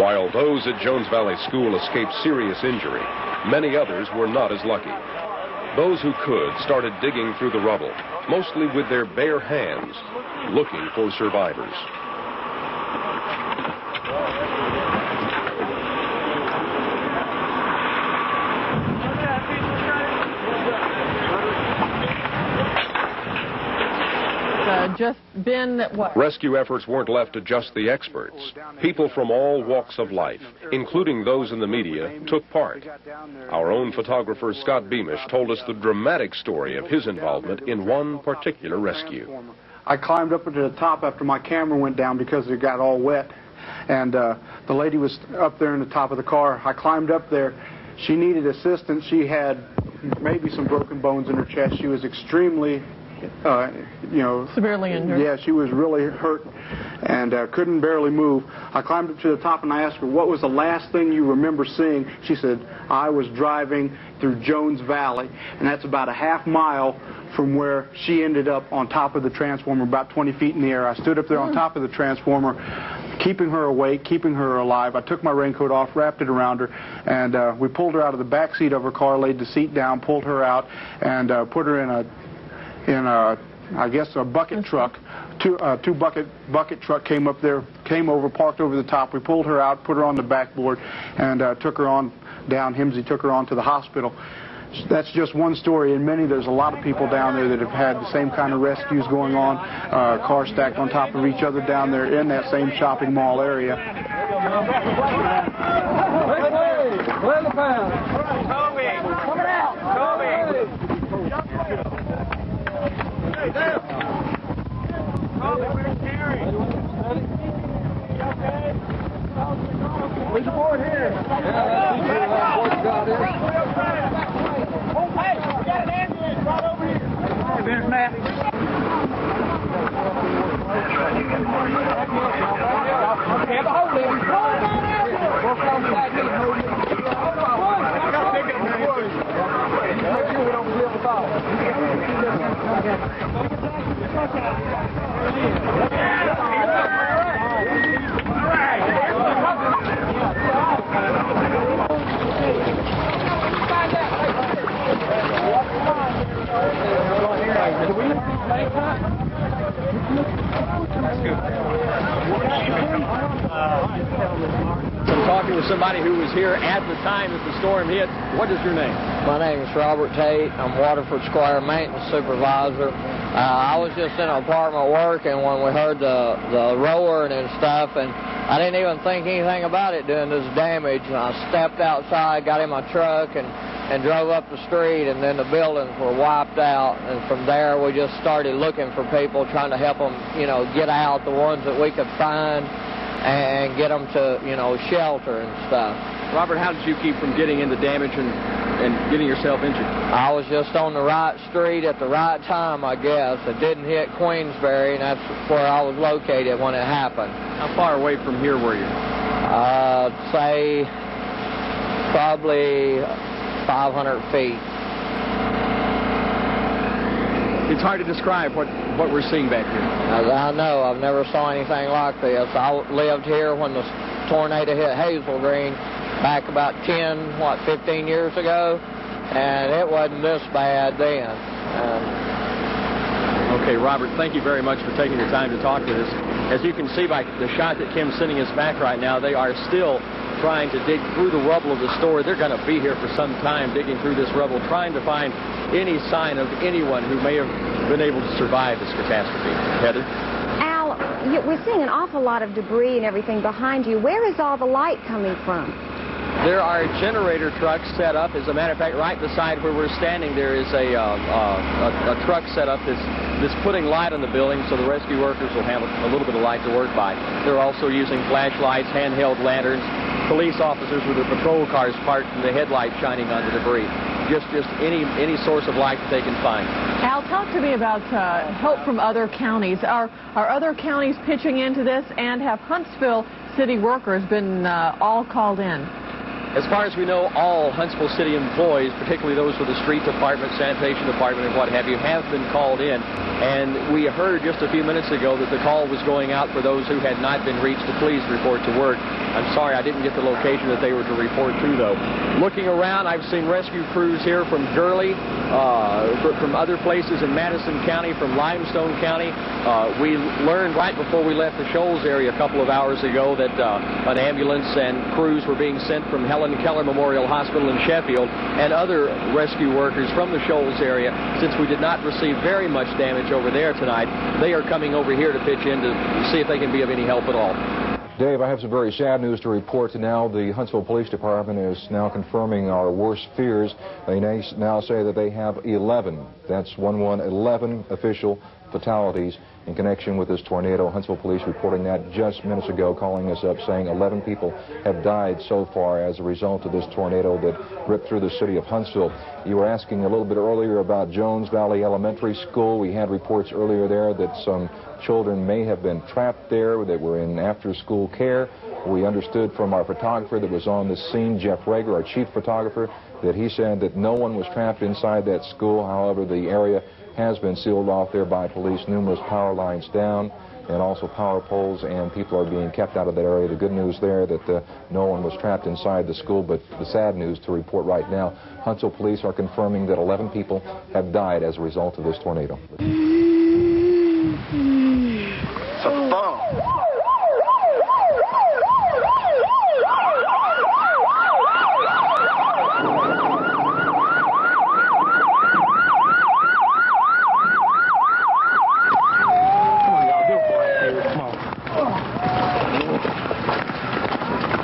While those at Jones Valley School escaped serious injury, many others were not as lucky. Those who could started digging through the rubble, mostly with their bare hands, looking for survivors. Just been what? Rescue efforts weren't left to just the experts. People from all walks of life, including those in the media, took part. Our own photographer, Scott Beamish, told us the dramatic story of his involvement in one particular rescue. I climbed up to the top after my camera went down because it got all wet. And the lady was up there in the top of the car. I climbed up there. She needed assistance. She had maybe some broken bones in her chest. She was extremely severely injured. Yeah, she was really hurt and couldn't barely move. I climbed up to the top and I asked her, what was the last thing you remember seeing? She said, I was driving through Jones Valley, and that's about a half mile from where she ended up on top of the transformer, about 20 feet in the air. I stood up there on top of the transformer, keeping her awake, keeping her alive. I took my raincoat off, wrapped it around her, and we pulled her out of the back seat of her car, laid the seat down, pulled her out, and put her in a I guess a bucket truck. Two bucket truck came up there, came over, parked over the top. We pulled her out, put her on the backboard, and took her on down. Himsey took her on to the hospital. That's just one story. In many, there's a lot of people down there that have had the same kind of rescues going on, cars stacked on top of each other down there in that same shopping mall area. Leave the board here. Hey, we got an ambulance right over here. There's Matt. Have a hold of him. Work on the back end. I got to pick it up. Make sure we don't slip the ball. I'm talking with somebody who was here at the time that the storm hit. What is your name? My name is Robert Tate. I'm Waterford Square Maintenance Supervisor. I was just in an apartment working when we heard the roaring and stuff, and I didn't even think anything about it doing this damage. And I stepped outside, got in my truck, and drove up the street, and then the buildings were wiped out. And from there, we just started looking for people, trying to help them, get out, the ones that we could find, and get them to, shelter and stuff. Robert, how did you keep from getting into damage and getting yourself injured? I was just on the right street at the right time, I guess. It didn't hit Queensbury, and that's where I was located when it happened. How far away from here were you? Say probably 500 feet. It's hard to describe what we're seeing back here. I know. I've never saw anything like this. I lived here when the tornado hit Hazel Green back about 15 years ago, and it wasn't this bad then. Okay, Robert, thank you very much for taking the time to talk with us. As you can see by the shot that Kim's sending us back right now, they are still trying to dig through the rubble of the store. They're going to be here for some time digging through this rubble, trying to find any sign of anyone who may have been able to survive this catastrophe. Heather? Al, we're seeing an awful lot of debris and everything behind you. Where is all the light coming from? There are generator trucks set up. As a matter of fact, right beside where we're standing, there is a truck set up that's putting light on the building, so the rescue workers will have a little bit of light to work by. They're also using flashlights, handheld lanterns, police officers with their patrol cars parked and the headlights shining on the debris. Just any source of light that they can find. Al, talk to me about help from other counties. Are other counties pitching into this, and have Huntsville city workers been all called in? As far as we know, all Huntsville city employees, particularly those with the street department, sanitation department, and what have you, have been called in. And we heard just a few minutes ago that the call was going out for those who had not been reached to please report to work. I'm sorry I didn't get the location that they were to report to, though. Looking around, I've seen rescue crews here from Gurley, from other places in Madison County, from Limestone County. We learned right before we left the Shoals area a couple of hours ago that an ambulance and crews were being sent from Helen Keller Memorial Hospital in Sheffield and other rescue workers from the Shoals area. Since we did not receive very much damage over there tonight, they are coming over here to pitch in to see if they can be of any help at all. Dave, I have some very sad news to report. Now the Huntsville Police Department is now confirming our worst fears. They now say that they have 11, that's 11 official fatalities in connection with this tornado. Huntsville Police reporting that just minutes ago, calling us up saying 11 people have died so far as a result of this tornado that ripped through the city of Huntsville. You were asking a little bit earlier about Jones Valley Elementary School. We had reports earlier there that some children may have been trapped there, that were in after-school care. We understood from our photographer that was on the scene, Jeff Rager, our chief photographer, that he said that no one was trapped inside that school. However, the area has been sealed off there by police, numerous power lines down and also power poles, and people are being kept out of that area. The good news there that no one was trapped inside the school, but the sad news to report right now, Huntsville police are confirming that 11 people have died as a result of this tornado. It's a phone.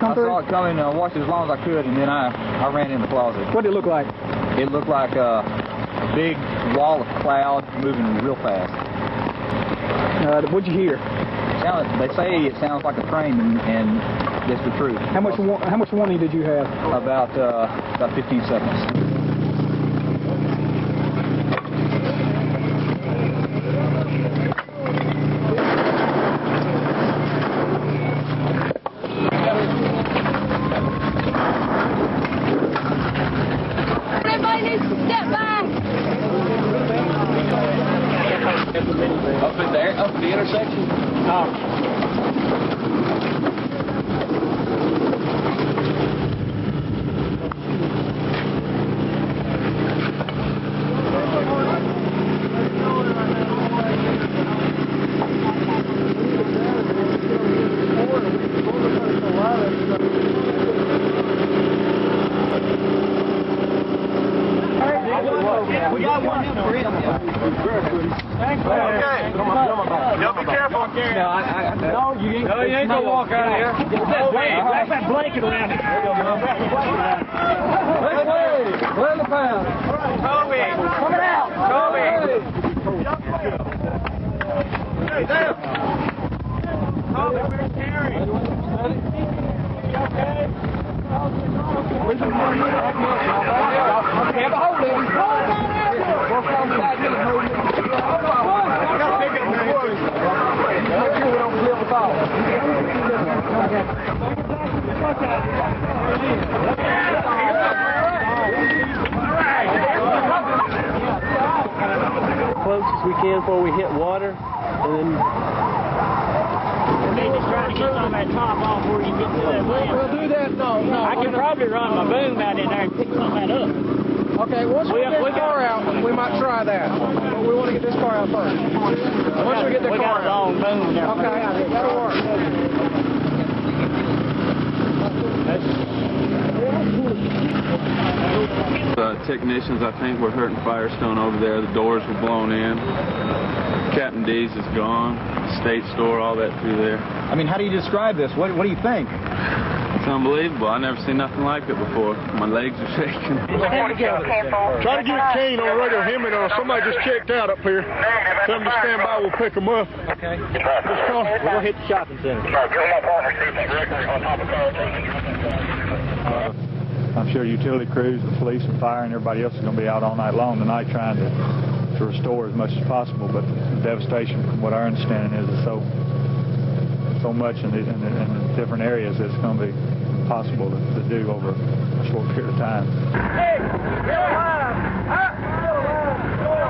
I saw it coming, watched it as long as I could, and then I ran in the closet. What did it look like? It looked like a big wall of cloud moving real fast. What'd you hear? They say it sounds like a train, and that's the truth. How much warning did you have? About 15 seconds. Up at the intersection? We got one for him. Okay. Y'all be careful. No, you ain't gonna walk out of here. Wrap that blanket around it. Clear the path. Toby. Coming out. Toby. Hey, there. Toby, where's Terry? You okay? Have a hold of him. Walk alongside me and hold him. I gotta pick up the boys. Make sure we don't slip us off. Close as we can before we hit water, and then Just trying to get some of that top off where you get to that land. we'll do that. No. I can probably run my boom out in there and pick some of that up. Okay, once we get the car out, we might try that. But we want to get this car out first. Once we get the car got a long boom there. Okay, that'll work. Technicians, I think, were hurting Firestone over there. The doors were blown in. Captain D's is gone. State store, all that through there. I mean, how do you describe this? What do you think? It's unbelievable. I've never seen nothing like it before. My legs are shaking. Try to get Kane on radio. Him and somebody just checked out up here. Tell them to stand by. We'll pick them up. Okay. Just call. We'll hit the shopping center. I'm sure utility crews, the police and fire and everybody else is going to be out all night long tonight trying to restore as much as possible. But the devastation, from what our understanding is so much in the different areas that it's going to be impossible to do over a short period of time. Hey, get alive!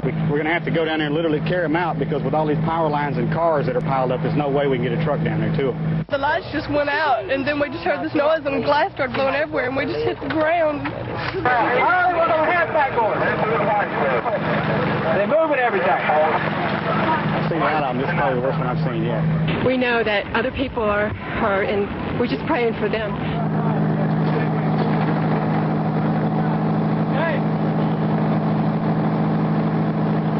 Get alive! We're going to have to go down there and literally carry them out because with all these power lines and cars that are piled up, there's no way we can get a truck down there to them. The lights just went out, and then we just heard this noise, and the glass started blowing everywhere, and we just hit the ground. Harley, we're going to have back on. They're moving everything. I've seen a lot of them. This is probably the worst one I've seen yet. We know that other people are hurt, and we're just praying for them.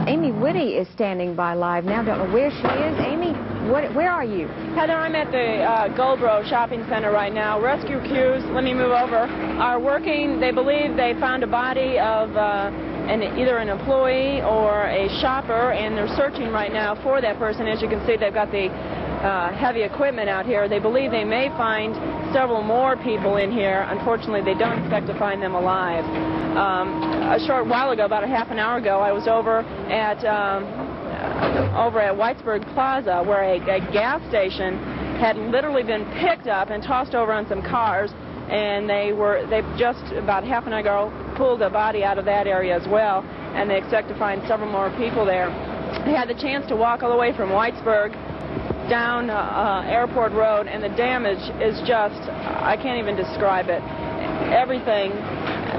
Amy Whitty is standing by live now. Don't know where she is. Amy, where are you? Heather, I'm at the Goldboro Shopping Center right now. Rescue crews, let me move over, are working. They believe they found a body of either an employee or a shopper, and they're searching right now for that person. As you can see, they've got the heavy equipment out here. They believe they may find several more people in here. Unfortunately, they don't expect to find them alive. A short while ago, about a half an hour ago, I was over at Whitesburg Plaza, where a gas station had literally been picked up and tossed over on some cars, and they just about half an hour ago pulled a body out of that area as well, and they expect to find several more people there. They had the chance to walk all the way from Whitesburg down Airport Road, and the damage is just, I can't even describe it. Everything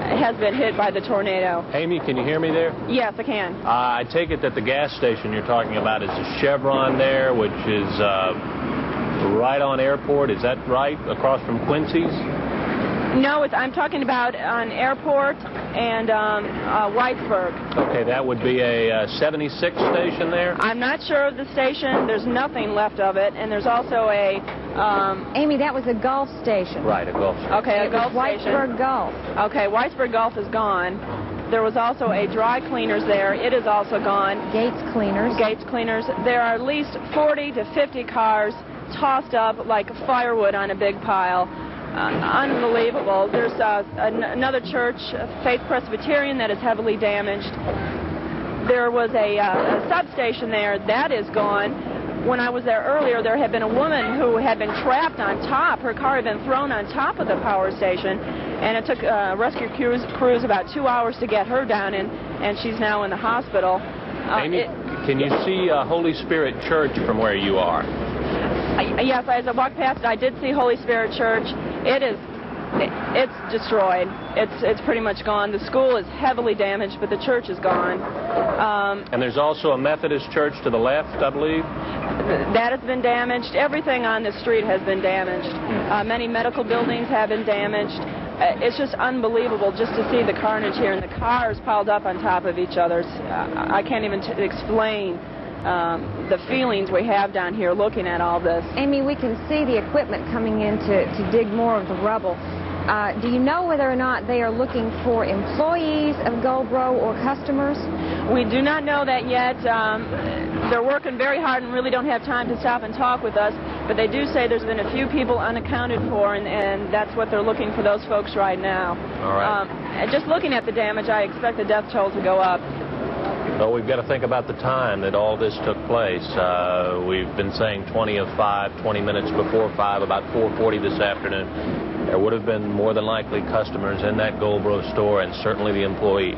has been hit by the tornado. Amy, can you hear me there? Yes, I can. I take it that the gas station you're talking about is a Chevron there, which is right on Airport. Is that right? Across from Quincy's? No, I'm talking about on Airport and Whitesburg. Okay, that would be a 76 station there? I'm not sure of the station. There's nothing left of it, and there's also a... Amy, that was a Gulf station. Right, a Gulf station. Okay, a Gulf station. Whitesburg Gulf. Okay, Whitesburg Gulf is gone. There was also a dry cleaners there. It is also gone. Gates Cleaners. Gates Cleaners. There are at least 40 to 50 cars tossed up like firewood on a big pile. Unbelievable. There's another church, Faith Presbyterian, that is heavily damaged. There was a substation there. That is gone. When I was there earlier, there had been a woman who had been trapped on top. Her car had been thrown on top of the power station, and it took rescue crews about 2 hours to get her down, and she's now in the hospital. Amy, can you see Holy Spirit Church from where you are? Yes, as I walked past it, I did see Holy Spirit Church. It's destroyed. It's pretty much gone. The school is heavily damaged, but the church is gone. And there's also a Methodist church to the left, I believe? That has been damaged. Everything on the street has been damaged. Many medical buildings have been damaged. It's just unbelievable just to see the carnage here, and the cars piled up on top of each other. I can't even explain the feelings we have down here looking at all this. Amy, we can see the equipment coming in to dig more of the rubble. Do you know whether or not they are looking for employees of Goldboro or customers? We do not know that yet. They're working very hard and really don't have time to stop and talk with us, but they do say there's been a few people unaccounted for, and that's what they're looking for, those folks right now. All right. Just looking at the damage, I expect the death toll to go up. Well, we've got to think about the time that all this took place. We've been saying 20 of 5, 20 minutes before 5, about 4:40 this afternoon. There would have been more than likely customers in that Goldboro store, and certainly the employees.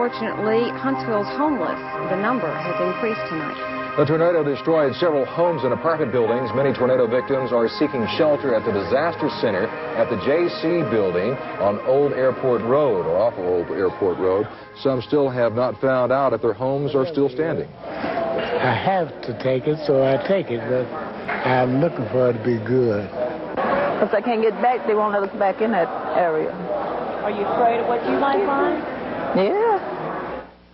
unfortunately, Huntsville's homeless. The number has increased tonight. The tornado destroyed several homes and apartment buildings. Many tornado victims are seeking shelter at the disaster center at the JC building on Old Airport Road, or off of Old Airport Road. Some still have not found out if their homes are still standing. I have to take it, so I take it, but I'm looking for it to be good. If they can't get back, they won't let us back in that area. Are you afraid of what you might find? Yeah.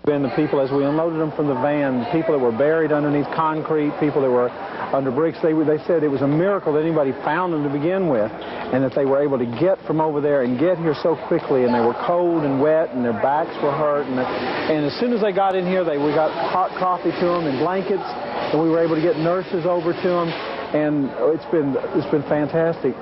And the people, as we unloaded them from the van, people that were buried underneath concrete, people that were under bricks, they said it was a miracle that anybody found them to begin with, and that they were able to get from over there and get here so quickly, and they were cold and wet, and their backs were hurt, and as soon as they got in here, we got hot coffee to them and blankets, and we were able to get nurses over to them, and it's been fantastic.